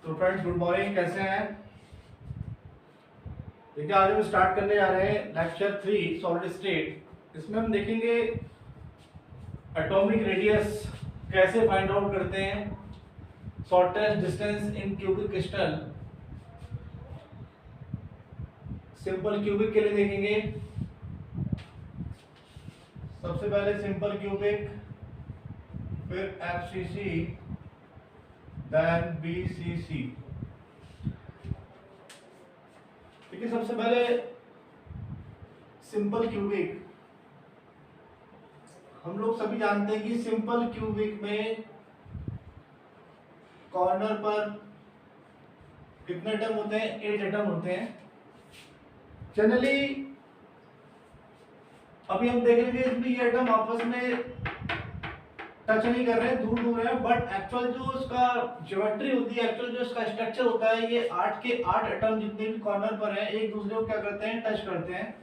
तो friends good morning, कैसे हैं? देखिए आज हम स्टार्ट करने जा रहे हैं लेक्चर 3 सॉलिड स्टेट। इसमें हम देखेंगे एटॉमिक रेडियस कैसे फाइंड आउट करते हैं, shortest distance in cubic crystal, simple cubic के लिए देखेंगे। सबसे पहले सिंपल क्यूबिक, फिर एफसीसी, देन बीसीसी। देखिए सबसे पहले सिंपल क्यूबिक, हम लोग सभी जानते हैं कि सिंपल क्यूबिक में कॉर्नर पर कितने एटम होते हैं? 8 एटम होते हैं जनरली। अभी हम देख लेंगे इसमें ये एटम आपस में टच नहीं कर रहे हैं, दूर दूर है, बट एक्चुअल जो उसका ज्योमेट्री होती है, एक्चुअल जो इसका स्ट्रक्चर होता है, ये 8 के 8 एटम जितने भी कॉर्नर पर हैं एक दूसरे को क्या करते हैं? टच करते हैं।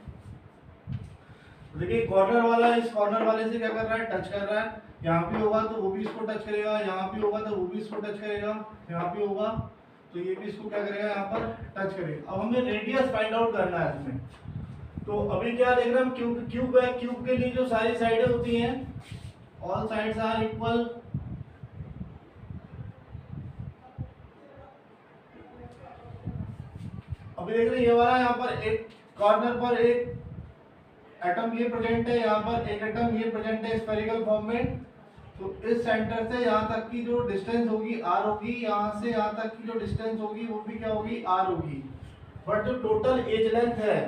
देखिए कॉर्नर वाला इस कॉर्नर वाले से क्या कर रहा है? टच कर रहा है। यहाँ भी होगा तो वो भी इसको टच करेगा, यहाँ भी होगा तो वो भी इसको टच करेगा, यहाँ भी होगा तो ये भी इसको क्या करेगा? यहाँ पर टच करेगा। अब हमें रेडियस फाइंड आउट करना है इसमें। तो अभी क्या देख रहे हैं हम? क्यूब है, क्यूब के लिए जो सारी साइडें होती हैं, ऑल साइड्स आर इक्वल। अभी देख रहे हैं ये वाला यहाँ पर एक कॉर्नर पर एक एटम ये प्रेजेंट है, यहाँ पर एक एटम ये प्रेजेंट है स्फेरिकल फॉर्म में। तो इस सेंटर से यहाँ तक की जो डिस्टेंस होगी आर होगी, यहाँ से यहाँ तक की जो डिस्टेंस होगी वो भी क्या होगी? आर होगी। बट जो टोटल एज लेंथ है,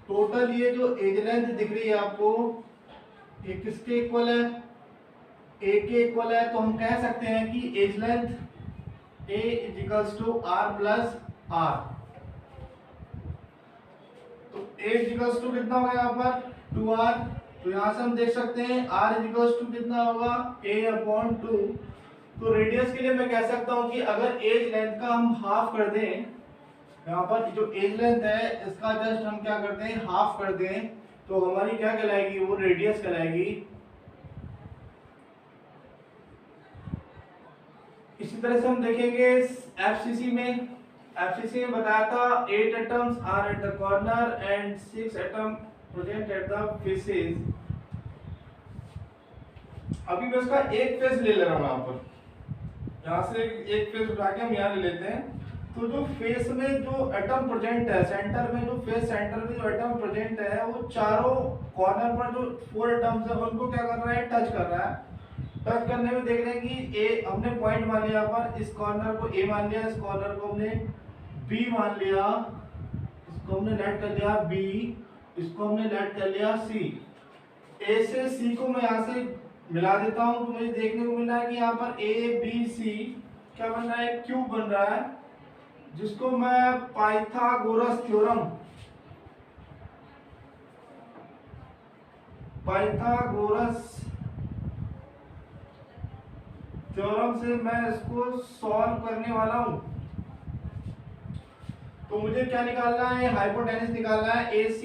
टोटल ये जो एज लेंथ दिख रही है आपको, ये किसके इक्वल है? ए के इक्वल है। तो हम कह सकते हैं कि as length a is equals to r plus r. तो ए इज इक्वल्स टू कितना होगा यहाँ पर? 2r। तो यहाँ से हम देख सकते हैं r इज इक्वल्स टू कितना होगा? a upon 2। तो रेडियस के लिए मैं कह सकता हूँ कि अगर एज लेंथ का हम हाफ कर दें, यहाँ पर जो एज लेंथ है इसका जस्ट हम क्या करते हैं? हाफ कर दें, तो हमारी क्या कहलाएगी? वो रेडियस कहलाएगी। इसी तरह से हम देखेंगे एफसीसी में। एफसीसी में बताया था 8 atoms are at the corner and 6 atom present at the faces. अभी मैं इसका एक फेस ले रहा हूं, यहाँ पर यहाँ से एक फेस उठा के हम यहाँ ले लेते हैं। तो जो फेस में जो एटम प्रेजेंट है, सेंटर में जो फेस सेंटर में जो एटम प्रेजेंट है, वो चारों कॉर्नर पर जो 4 एटम्स है उनको क्या कर रहा है? टच कर रहा है। टच करने में देख रहे हैं कि ए हमने पॉइंट मान लिया, यहाँ पर इस कॉर्नर को ए मान लिया, इस कॉर्नर को हमने बी मान लिया, इसको हमने लेट कर लिया बी, इसको हमने लेट कर लिया सी। ए से सी को मैं यहाँ से मिला देता हूँ, तो मुझे देखने को मिल रहा है कि यहाँ पर ए बी सी क्या बन रहा है? क्यूब बन रहा है, जिसको मैं पाइथागोरस थ्योरम से मैं इसको सॉल्व करने वाला हूं। तो मुझे क्या निकालना है? हाइपोटेनस निकालना है AC।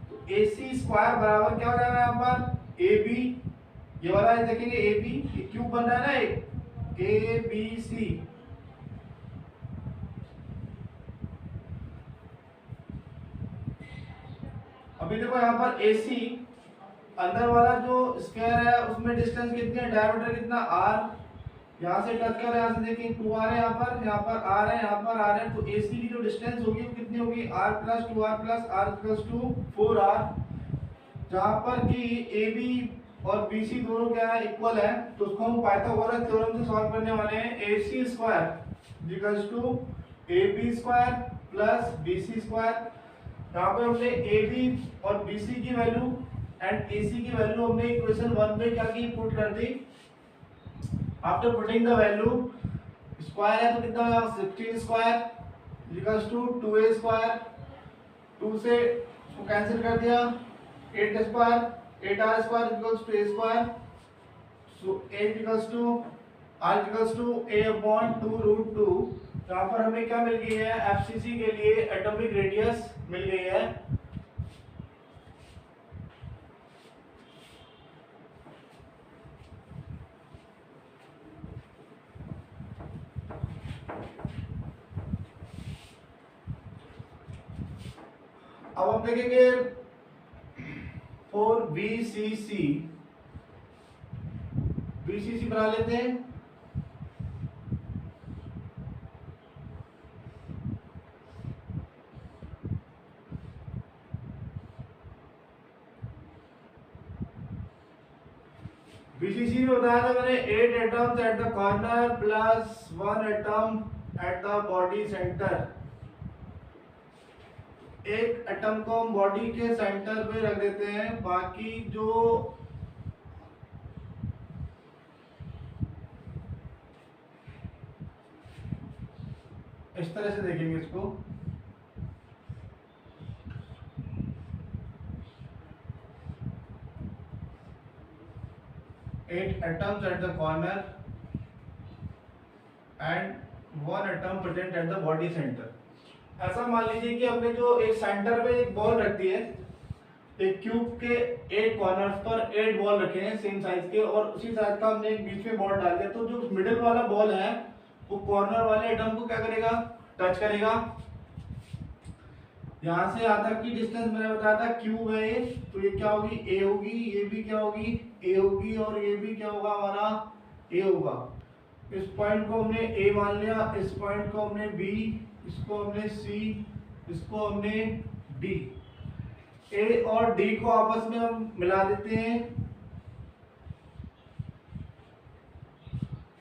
तो AC स्क्वायर बराबर क्या हो जाएगा यहाँ पर? AB। ये वाला है देखेंगे AB, ये क्यूब बन रहा है ना एक, ABC। अभी देखो यहाँ पर AC अंदर वाला जो स्क्वायर है उसमें डिस्टेंस कितनी है? डायमीटर कितना? R। यहाँ से टच कर, यहाँ से देखिए 2r है, यहाँ पर r है, यहाँ पर r है। तो AC की जो डिस्टेंस होगी वो कितनी होगी? r plus 2r plus r equals to 4r। जहाँ पर कि AB और BC दोनों क्या है? इक्वल है। तो उसको हम पाइथागोरस थ्योरम से सॉल्व करने वाले हैं। AC square equals to AB square plus BC square. यहाँ पे हमने AB और BC की वैल्यू एंड AC की वैल्यू हमने इक्वेशन 1 में क्या की? पुट कर दी। After putting the value, square है तो कितना होगा? 16 square equals to 2a square. 2 से इसको कैंसिल कर दिया, 8 square, 8r square equals to a square. So a equals to r equals to a upon 2 root 2। यहाँ पर हमें क्या मिल गई है? एफसीसी के लिए एटॉमिक रेडियस मिल गई है। अब हम देखेंगे फॉर बीसीसी बना लेते हैं। बीसीसी में बताया था मैंने 8 atoms at the corner plus 1 atom at the body centre. एक एटम को हम बॉडी के सेंटर पे रख देते हैं, बाकी जो इस तरह से देखेंगे इसको, eight atoms at the corner and 1 atom present at the body centre. ऐसा मान लीजिए कि हमने जो एक सेंटर पे एक बॉल रख दी है, एक क्यूब के 8 कॉर्नर्स पर 8 बॉल रखे हैं सेम साइज के, और उसी साइज का हमने एक बीच में बॉल डाल दिया, तो जो मिडिल वाला बॉल है वो कॉर्नर वाले एटम को क्या करेगा, टच करेगा। यहाँ से यहाँ तक की डिस्टेंस मैंने बताया था क्यूब है ये, तो ये क्या होगी, ए होगी, ये भी क्या होगी, ए होगी, और ये भी क्या होगा, हमारा ए होगा। इस पॉइंट को हमने ए मान लिया, इस पॉइंट को हमने बी, इसको हमने सी, इसको हमने डी। ए और डी को आपस में हम मिला देते हैं,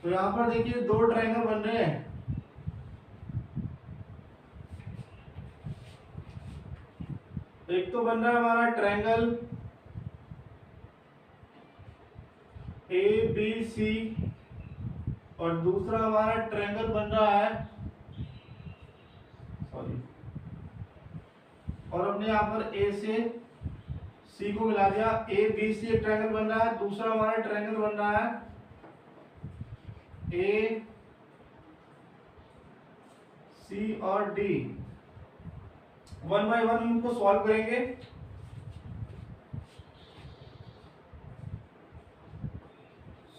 तो यहां पर देखिए 2 ट्रायंगल बन रहे हैं। एक तो बन रहा है हमारा ट्रायंगल ए बी सी, और दूसरा हमारा ट्रायंगल बन रहा है, सॉरी, और हमने यहाँ पर ए से सी को मिला दिया। ए बी सी एक ट्रायंगल बन रहा है, दूसरा हमारा ट्रायंगल बन रहा है ए सी और डी। 1 बाय 1 इनको सॉल्व करेंगे।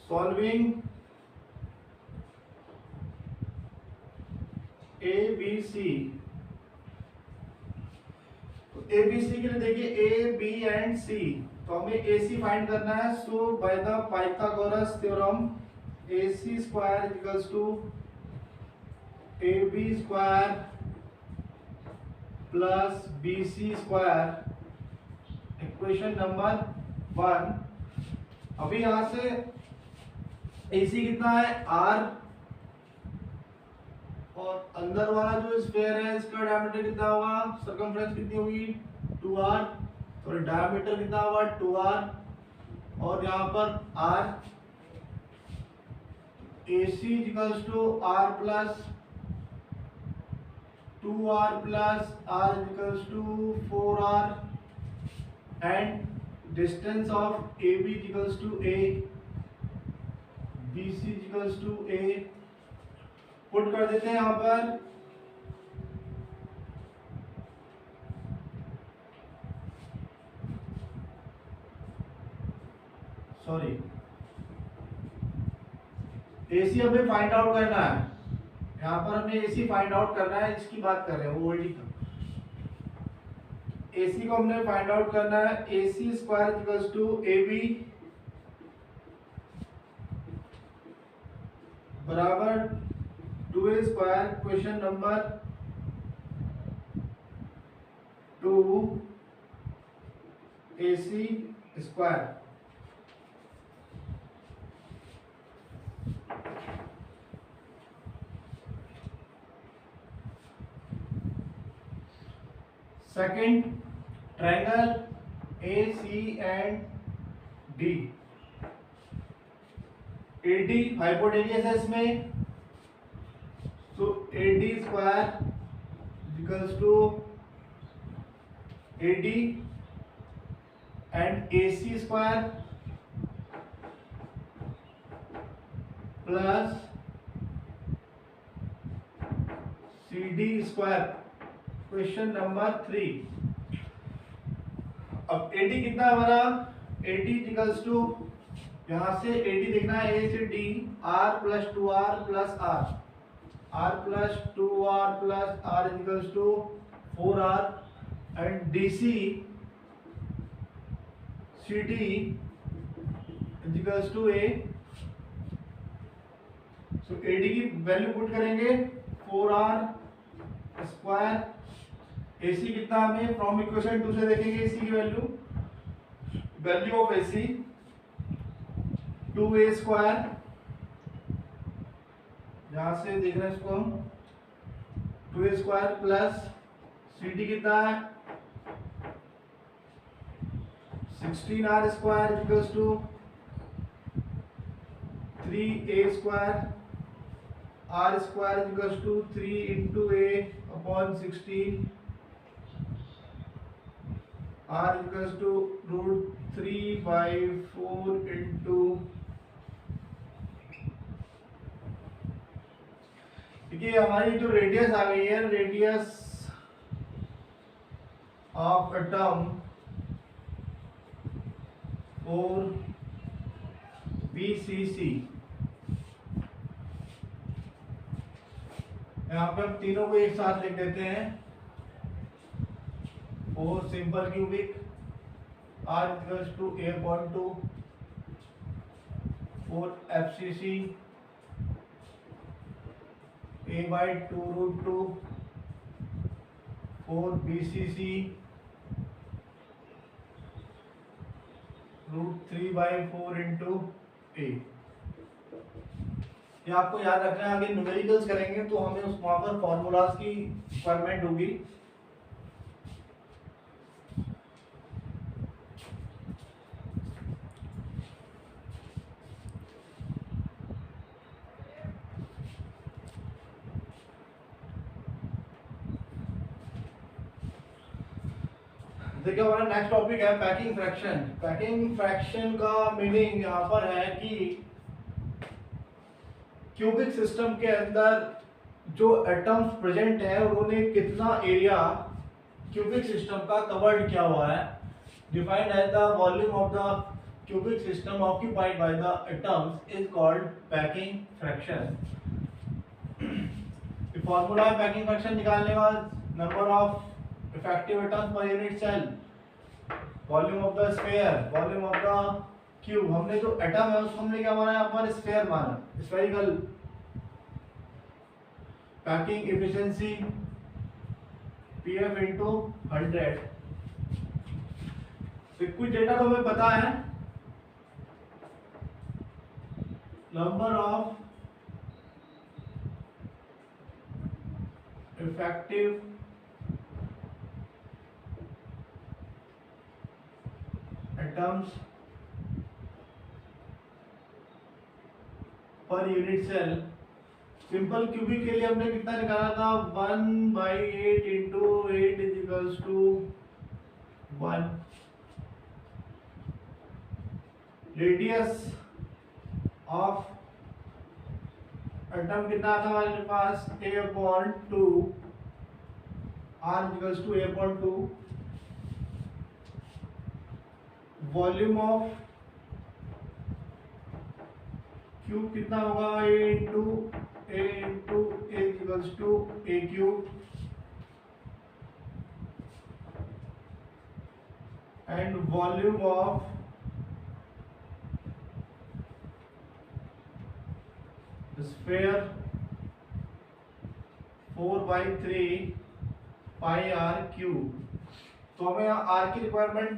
Solving a b c, a b c के लिए देखिए ए बी एंड सी, तो हमें ए सी फाइंड करना है। So by the Pythagoras theorem A C square equals to A B square plus B C square, equation number 1। अभी यहां से ए सी कितना है, आर, और अंदर वाला जो स्फीयर है इसका डायमीटर कितना होगा, सर्कमफ्रेंस कितनी होगी, 2r, और डायमीटर कितना होगा 2r, और यहाँ पर r, AC equals to r plus 2r plus r equals to 4r, and distance of AB equals to a, BC equals to a। Put कर देते हैं यहां पर, सॉरी, AC हमें फाइंड आउट करना है, यहां पर हमें AC फाइंड आउट करना है, इसकी बात कर रहे हैं ओल्डी का। AC को हमने फाइंड आउट करना है, AC square equals to AB बराबर 2a square, question number 2 AC square. Second triangle AC and D, AD hypotenuse है इसमें, so AD square equals to AD and AC square plus CD square, question number 3। अब AD कितना है हमारा, AD equals to, यहां से AD देखना है A से D, R plus 2R plus R, R plus 2R plus R equals to 4R, and DC CD is equals to A. So AD की वैल्यू पुट करेंगे 4R स्क्वायर. AC कितना हमें from equation 2 से देखेंगे AC की value of AC 2A square. यहां से देख रहे हैं इसको हम 2A स्क्वायर प्लस CD कितना है 16R square equals to 3A square. R square equals to 3 into A upon 16. R equals to root 3/4 into. देखिए हमारी जो रेडियस आ गई है, रेडियस ऑफ एटम और BCC. यहाँ पे हम तीनों को एक साथ लिख देते हैं. 4 simple cubic R equals to A/2 4 FCC A/2 root 2 4 BCC root 3/4 into A. ये आपको याद रखना है. आगे न्यूमेरिकल्स करेंगे तो हमें उस वहां पर फॉर्मूलाज की रिक्वायरमेंट होगी. देखिए हमारा नेक्स्ट टॉपिक है पैकिंग फ्रैक्शन. पैकिंग फ्रैक्शन का मीनिंग यहाँ पर है कि क्यूबिक सिस्टम के अंदर जो एटम्स प्रेजेंट है उन्होंने कितना एरिया क्यूबिक सिस्टम का कवर्ड किया हुआ है. Defined as the volume of the cubic system occupied by the atoms is called packing fraction. Formula है पैकिंग फ्रैक्शन निकालने का. Number of effective atoms per unit cell, volume of the sphere, volume of the cube. हमने जो atom है उसको हमने क्या माना यहाँ पर स्फीयर माना, spherical. Packing efficiency PF into 100. तो कुछ डेटा तो हमें पता है. Number of effective atoms per unit cell. Simple cubic के लिए हमने कितना निकाला था 1/8 into 8 is equals to 1. Radius of atom कितना था हमारे पास A/2 R equals to A/2. Volume of cube कितना होगा A into A equals to A cube. And volume of sphere 4/3 pi R cube. तो हमें यहाँ R की रिक्वायरमेंट,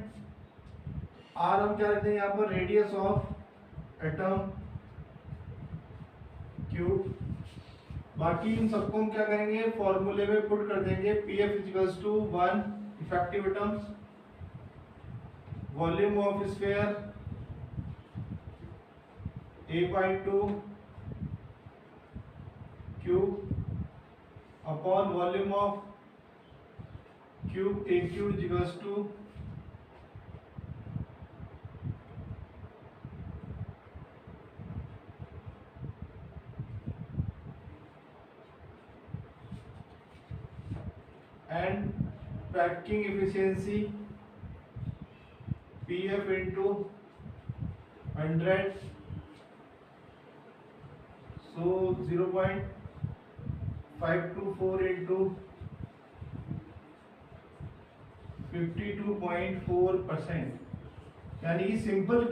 R हम क्या रखते हैं यहाँ पर रेडियस ऑफ एटम क्यूब. बाकी इन सबको हम क्या करेंगे फॉर्मूले में पुट कर देंगे. PF equals to 1 effective atoms, volume of sphere A/2 cube upon volume of cube A cube equals to and packing efficiency PF into 100. So 0.524 into 52.4%, यानी कि सिंपल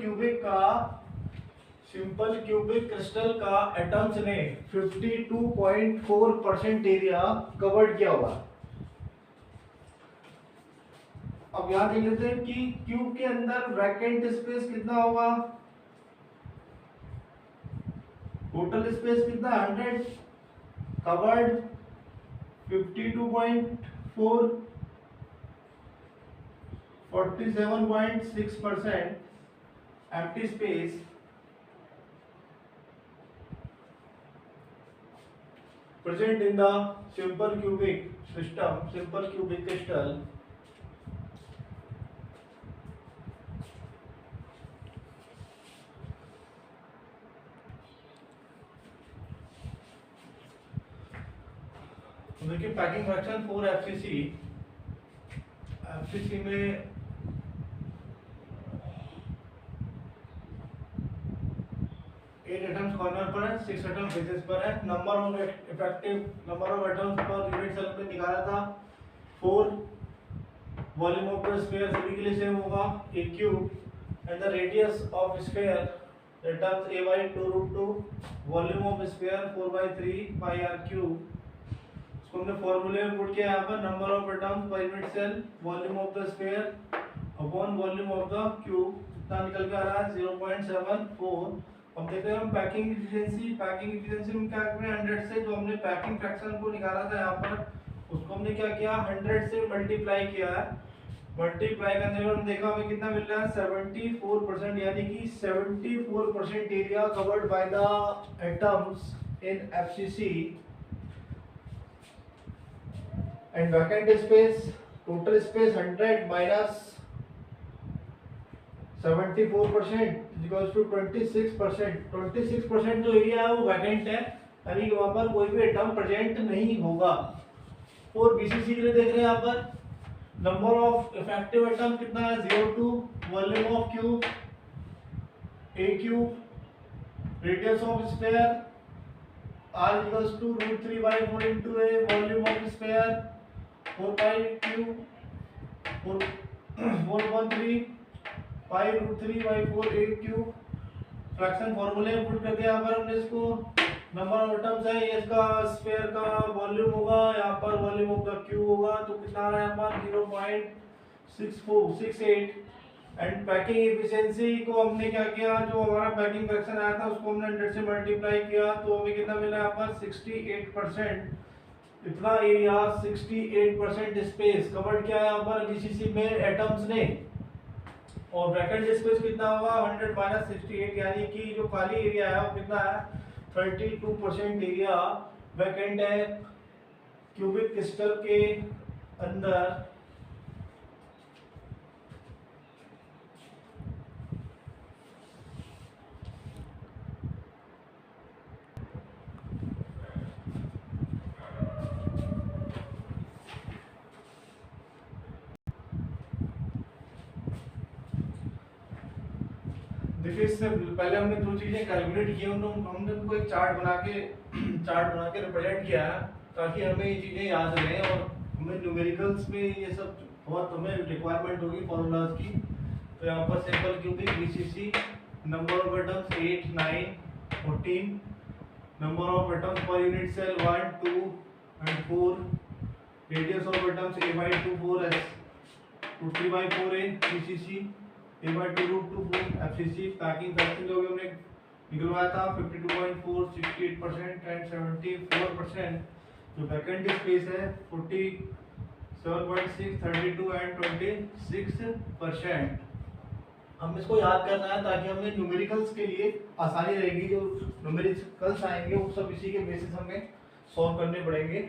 क्यूबिक क्रिस्टल का एटम्स ने 52.4% एरिया कवर्ड किया हुआ। अब यहां देख लेते हैं कि क्यूब के अंदर वैकेंट स्पेस कितना होगा। टोटल स्पेस कितना 100, covered 52.4, 47.6% empty space present in the simple cubic crystal. देखिए पैकिंग फ्रैक्शन 4 एफसीसी में 8 एटम्स कॉर्नर पर है, 6 एटम फेसेस पर है। Number of atoms per unit cell पे निकाला था 4। वॉल्यूम ऑफ द स्फीयर सभी के लिए सेम होगा a cube and the radius of sphere that terms a by 2√2, volume of sphere 4/3 pi r cube. इसको हमने फॉर्मूले में पुट किया यहाँ पर, number of atoms per unit cell, volume of the sphere upon volume of the cube, इतना निकल के आ रहा है 0.74। अब देखते हैं हम पैकिंग एफिशिएंसी में क्या करें, 100 से जो हमने पैकिंग फ्रैक्शन को निकाला था यहाँ पर, उसको हमने क्या किया 100 से मल्टीप्लाई किया है। मल्टीप्लाई करने पर हम देखा हमें कितना मिल रहा है 74%, यानी कि 74% area covered by the atoms in FCC. And vacant space, total space 100 minus 74% equals to 26%। 26% जो एरिया है वो वैकेंट है, यानी कि वहां पर कोई भी एटम प्रेजेंट नहीं होगा। और बीसीसी के लिए देख रहे हैं यहाँ पर नंबर ऑफ इफेक्टिव एटम कितना है 0.2, volume of cube a cube, radius of sphere r equals to √3/4 into a, volume of sphere 4/3 4.3 pi √3/4 a cube. Fraction फॉर्मूले में पुट करके यहाँ पर हमने इसको नंबर ऑफ एटम्स है, ये इसका स्फीयर का वॉल्यूम होगा, यहाँ पर वॉल्यूम ऑफ द क्यूब होगा, तो कितना आ रहा है यहाँ पर 0.6468। एंड पैकिंग एफिशिएंसी को हमने क्या किया, जो हमारा पैकिंग फ्रैक्शन आया था उसको हमने 100 से मल्टीप्लाई किया, तो हमें कितना मिला यहाँ पर 68%। इतना एरिया 68% स्पेस कवर्ड किया है यहाँ पर बीसीसी में एटम्स ने। और वैकेंट स्पेस कितना होगा 100 माइनस 68, यानी कि जो खाली एरिया है वो कितना है 32% एरिया वैकेंट है क्यूबिक क्रिस्टल के अंदर। देखिए इससे पहले हमने दो चीजें कैलकुलेट की, हमने उनको एक चार्ट बना के रिप्रेजेंट किया है ताकि हमें ये चीजें याद रहें और हमें न्यूमेरिकल्स में ये सब बहुत हमें रिक्वायरमेंट होगी फॉर्मूलाज की। तो यहाँ पर simple cubic BCC, number of atoms 8 9 14, number of atoms per unit cell 1 2 and 4, radius of atoms a/2/4 3/4 a BCC, a/2√2 FCC. Packing fraction जो भी हमने निकलवाया था 52.4, 68% एंड 74%। जो वैकेंट स्पेस है 47.6, 32 एंड 26%। हम इसको याद करना है ताकि हमें न्यूमेरिकल्स के लिए आसानी रहेगी, जो न्यूमेरिकल्स आएंगे वो सब इसी के बेसिस हमें सॉल्व करने पड़ेंगे।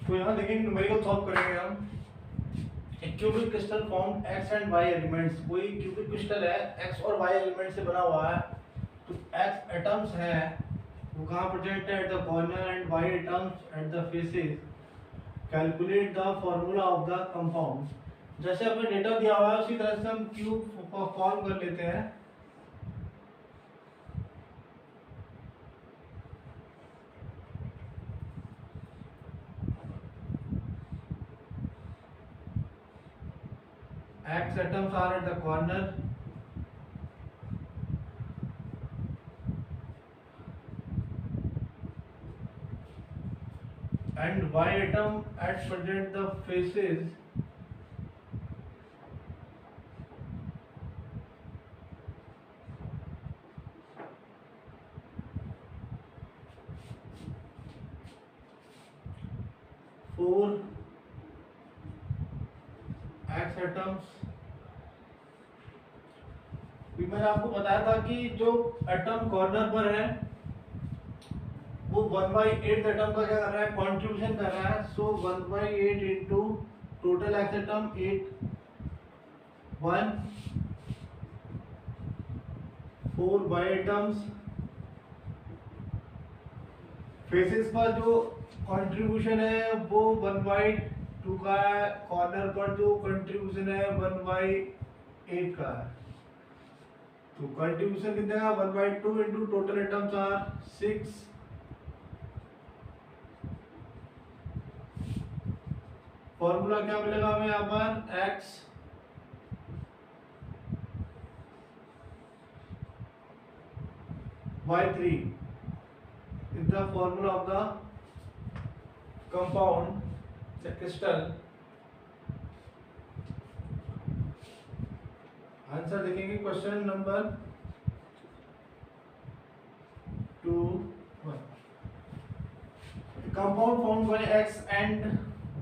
तो यहाँ देखेंगे न्यूमेरिकल सॉल्व करेंगे हम। एक cubic crystal form x and y elements, कोई क्यूबिक क्रिस्टल है x और y एलिमेंट से बना हुआ है, तो x एटम्स है वो कहाँ प्रेजेंट है eight the corner and y atoms at the faces. Calculate the formula of the compound. जैसे हमें डेटा दिया हुआ है उसी तरह से हम क्यूब फॉर्म कर लेते हैं। X atoms are at the corner and Y atom at present the faces four X atoms। भी मैंने आपको बताया था कि जो एटम कॉर्नर पर है वो 1/8 एटम का क्या कर रहा है, कंट्रीब्यूशन कर रहा है। सो 1/8 into total x atom 8 1 4 by atoms. Faces पर जो कंट्रीब्यूशन है वो 1/2 का है, कॉर्नर पर जो कंट्रीब्यूशन है 1/8 का है। तो कंट्रीब्यूशन कितने का, 1/2 into total atoms are 6। Formula क्या मिलेगा हमें यहाँ पर, x y3 is the formula of the compound, the crystal। Answer देखेंगे question number 2 compound formed by x and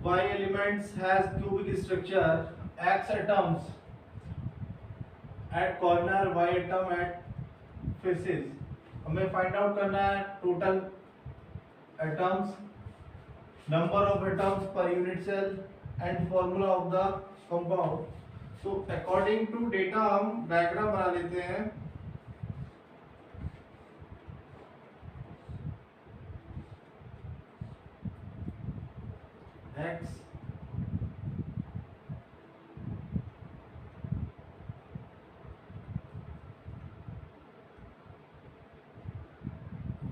y elements has cubic structure, x atoms at corner, y atom at faces। हमें find out करना है total atoms, number of atoms per unit cell and formula of the compound. तो according to data हम diagram बना लेते हैं। x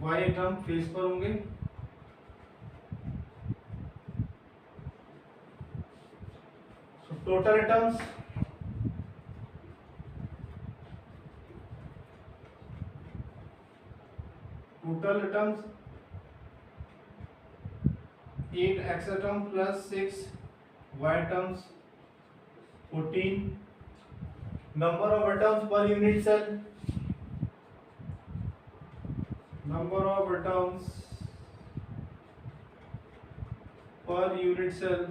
y atom face पर होंगे, total atoms total atoms 8 x atom plus 6 y atoms 14। Number of atoms per unit cell, number of atoms per unit cell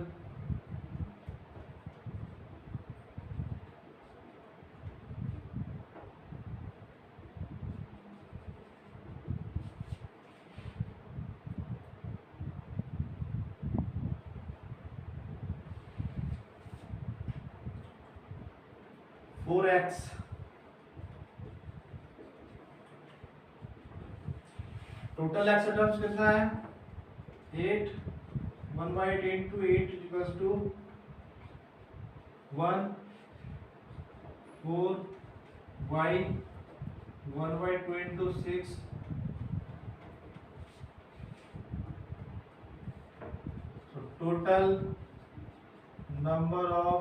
4x। Total x atoms कितना है 8, 1/8 into 8 equals to 1 4 y 1/2 into 6। so total number of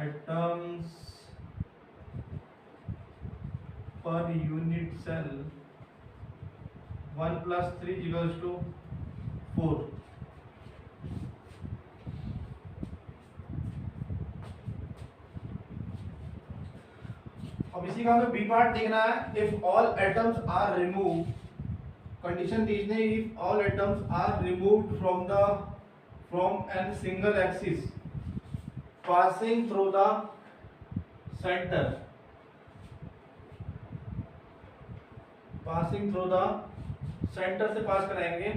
atoms per unit cell 1 plus 3 equals to 4। अब इसी का हमें B part देखना है। If all atoms are remove, condition दीजिए, if all atoms are removed from an single axis passing through the centre, passing through the centre से pass कराएंगे।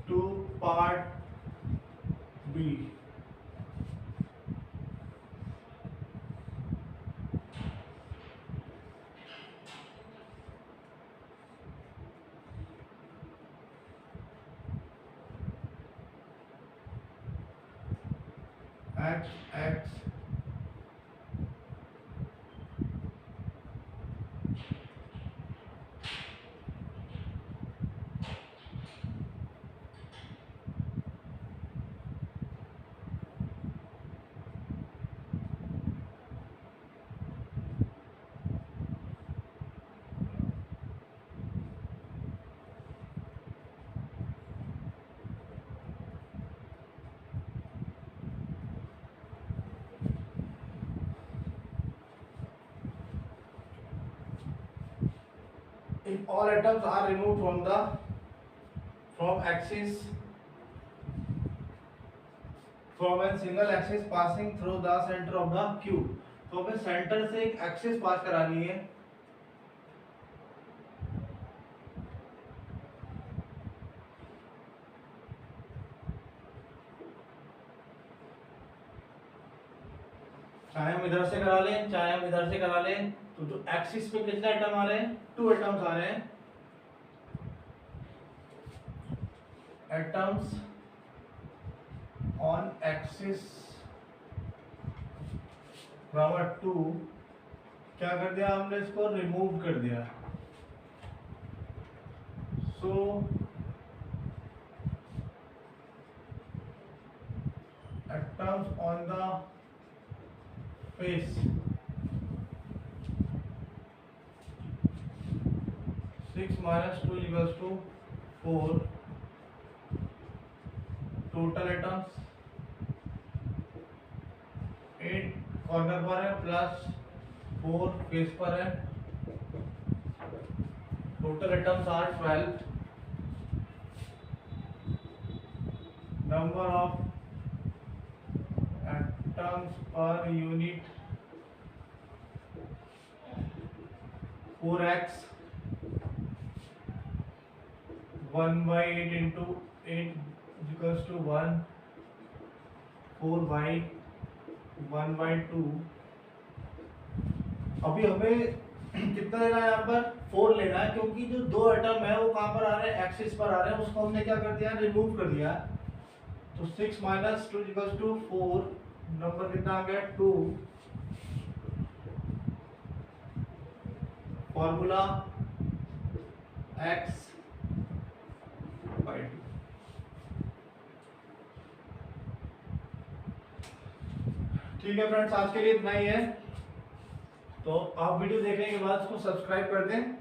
To part B, x if all atoms are removed from axis from a single axis passing through the center of the cube, तो हमें centre से एक axis pass करानी है। चाहे हम इधर से करा लें चाहे हम इधर से करा लें, तो जो एक्सिस पे कितने एटम आ रहे हैं, 2 एटम्स आ रहे हैं। एटम्स ऑन एक्सिस बराबर 2, क्या कर दिया हमने, इसको रिमूव कर दिया। So atoms on the face 6 - 2 = 4, total atoms 8 corner पर है प्लस 4 फेस पर है, total atoms are 12। Number of atoms per unit 4x 1/8 into 8 = 1, 4y 1/2। अभी हमें कितना लेना है, यहाँ पर 4 लेना है, क्योंकि जो 2 एटम है वो कहाँ पर आ रहे हैं, एक्सिस पर आ रहे हैं, उसको हमने क्या कर दिया, रिमूव कर दिया। तो 6 - 2 = 4, नंबर कितना आ गया 2। Formula x/2। ठीक है फ्रेंड्स, आज के लिए इतना ही है। तो आप वीडियो देखने के बाद इसको सब्सक्राइब कर दें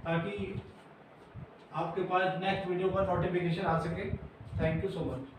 ताकि आपके पास नेक्स्ट वीडियो का नोटिफिकेशन आ सके। Thank you so much.